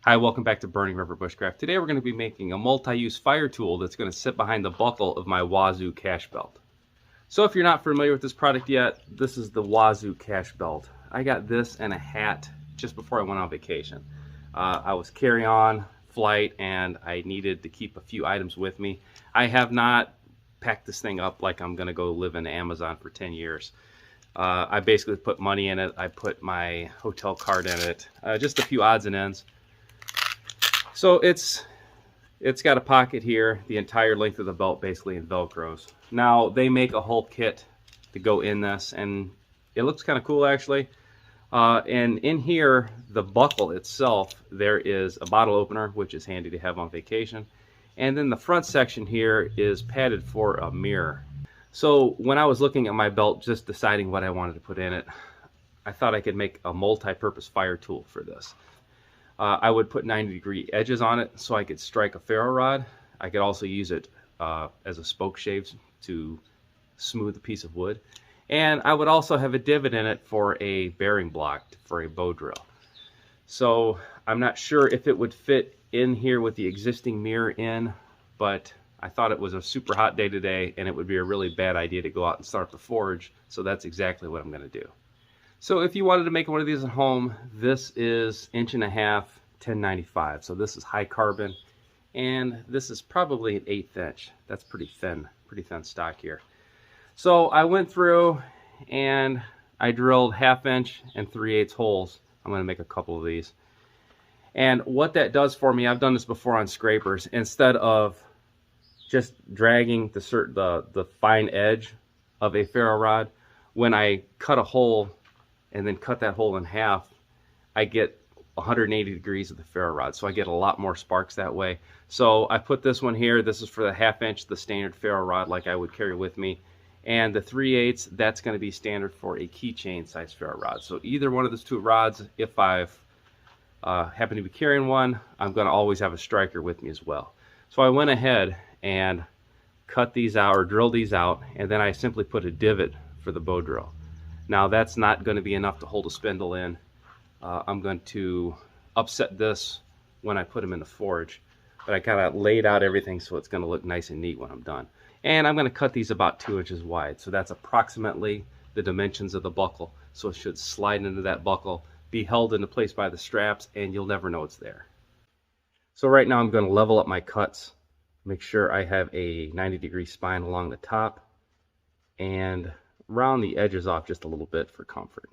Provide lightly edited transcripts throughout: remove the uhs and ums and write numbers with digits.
Hi, welcome back to Burning River Bushcraft. Today we're going to be making a multi-use fire tool that's going to sit behind the buckle of my Wazoo cache belt. So if you're not familiar with this product yet, this is the Wazoo cache belt. I got this and a hat just before I went on vacation. I was carry-on flight and I needed to keep a few items with me. I have not packed this thing up like I'm going to go live in Amazon for 10 years. I basically put money in it. I put my hotel card in it, just a few odds and ends. So it's got a pocket here, the entire length of the belt basically in Velcros. Now they make a whole kit to go in this, and it looks kind of cool actually. And in here, the buckle itself, there is a bottle opener, which is handy to have on vacation. And then the front section here is padded for a mirror. So when I was looking at my belt, just deciding what I wanted to put in it, I thought I could make a multi-purpose fire tool for this. I would put 90-degree edges on it so I could strike a ferro rod. I could also use it as a spoke shave to smooth a piece of wood. And I would also have a divot in it for a bearing block for a bow drill. So I'm not sure if it would fit in here with the existing mirror in, but I thought it was a super hot day today and it would be a really bad idea to go out and start the forge. So that's exactly what I'm going to do. So if you wanted to make one of these at home, this is 1.5 inch, 1095. So this is high carbon, and this is probably an 1/8 inch. That's pretty thin stock here. So I went through and I drilled 1/2 inch and 3/8 holes. I'm going to make a couple of these. And what that does for me, I've done this before on scrapers. Instead of just dragging the fine edge of a ferro rod, when I cut a hole and then cut that hole in half, I get 180 degrees of the ferro rod, so I get a lot more sparks that way. So I put this one here. This is for the 1/2 inch, the standard ferro rod like I would carry with me, and the 3/8, that's going to be standard for a keychain size ferro rod. So either one of those two rods, if I've happen to be carrying one, I'm going to always have a striker with me as well. So I went ahead and cut these out, or drilled these out, and then I simply put a divot for the bow drill. Now that's not going to be enough to hold a spindle in. I'm going to upset this when I put them in the forge, but I kind of laid out everything so it's going to look nice and neat when I'm done. And I'm going to cut these about 2 inches wide, so that's approximately the dimensions of the buckle. So it should slide into that buckle, be held into place by the straps, and you'll never know it's there. So right now I'm going to level up my cuts, make sure I have a 90-degree spine along the top, and round the edges off just a little bit for comfort.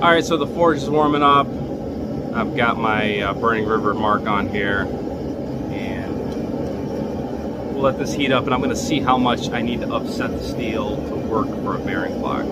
Alright, so the forge is warming up. I've got my Burning River mark on here, and we'll let this heat up, and I'm going to see how much I need to upset the steel to work for a bearing block.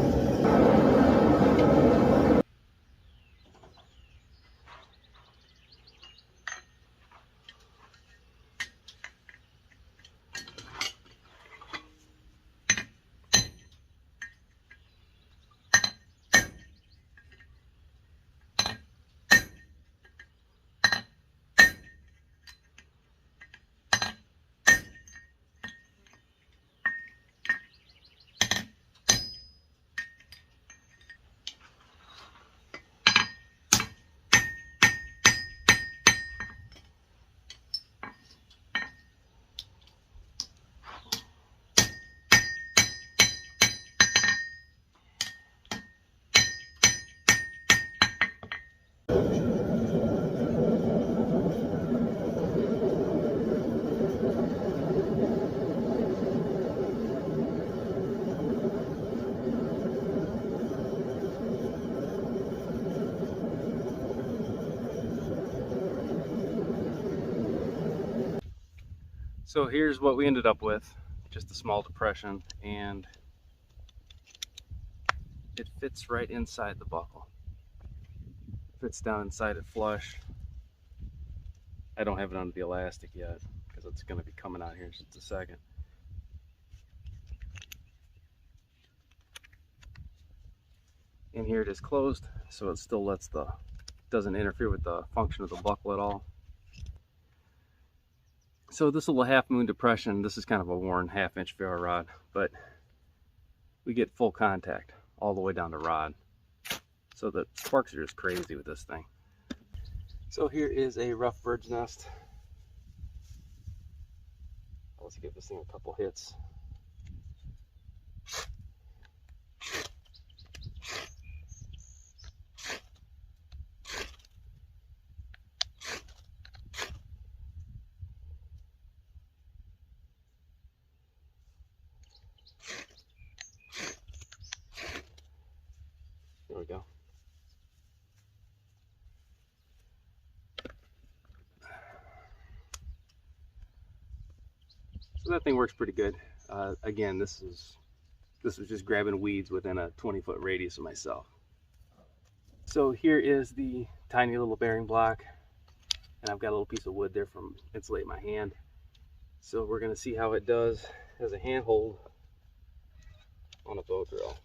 So here's what we ended up with, just a small depression, and it fits right inside the buckle. Fits down inside it flush. I don't have it under the elastic yet because it's going to be coming out here in just a second. And here it is closed, so it still lets the doesn't interfere with the function of the buckle at all. So this little half moon depression, this is kind of a worn 1/2-inch ferro rod, but we get full contact all the way down to rod. So the sparks are just crazy with this thing. So here is a rough bird's nest. Let's give this thing a couple hits. There we go. So that thing works pretty good. Again, this was just grabbing weeds within a 20-foot radius of myself. So here is the tiny little bearing block, and I've got a little piece of wood there from insulate my hand. So we're going to see how it does as a handhold on a bow drill.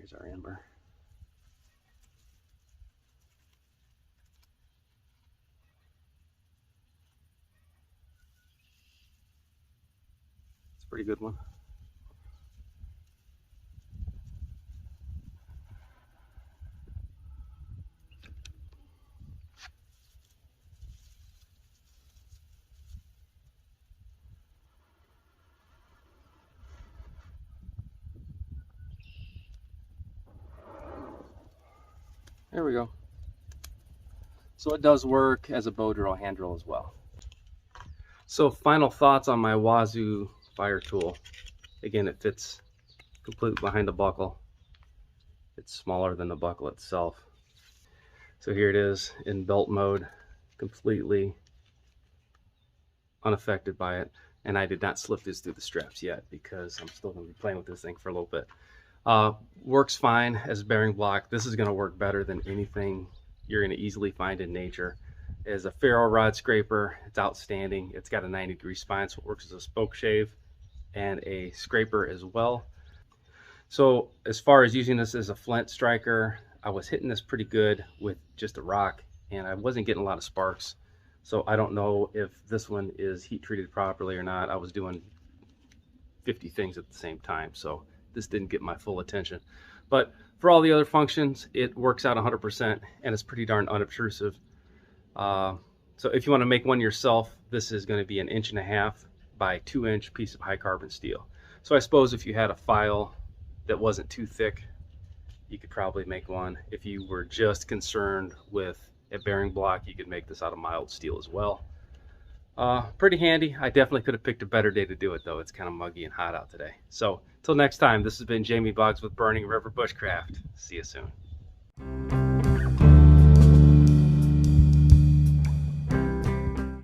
Here's our ember. It's a pretty good one. There we go. So it does work as a bow drill, hand drill as well. So final thoughts on my Wazoo fire tool. Again, it fits completely behind the buckle. It's smaller than the buckle itself. So here it is in belt mode, completely unaffected by it. And I did not slip this through the straps yet because I'm still going to be playing with this thing for a little bit. Works fine as a bearing block. This is going to work better than anything you're going to easily find in nature. As a ferro rod scraper, it's outstanding. It's got a 90-degree spine, so it works as a spoke shave and a scraper as well. So as far as using this as a flint striker, I was hitting this pretty good with just a rock, and I wasn't getting a lot of sparks. So I don't know if this one is heat treated properly or not. I was doing 50 things at the same time, so this didn't get my full attention. But for all the other functions, it works out 100%, and it's pretty darn unobtrusive. So if you want to make one yourself, this is going to be an 1.5 inch by 2-inch piece of high carbon steel. So I suppose if you had a file that wasn't too thick, you could probably make one. If you were just concerned with a bearing block, you could make this out of mild steel as well. Pretty handy. I definitely could have picked a better day to do it, though. It's kind of muggy and hot out today. So until next time, this has been Jamie Boggs with Burning River Bushcraft. See you soon.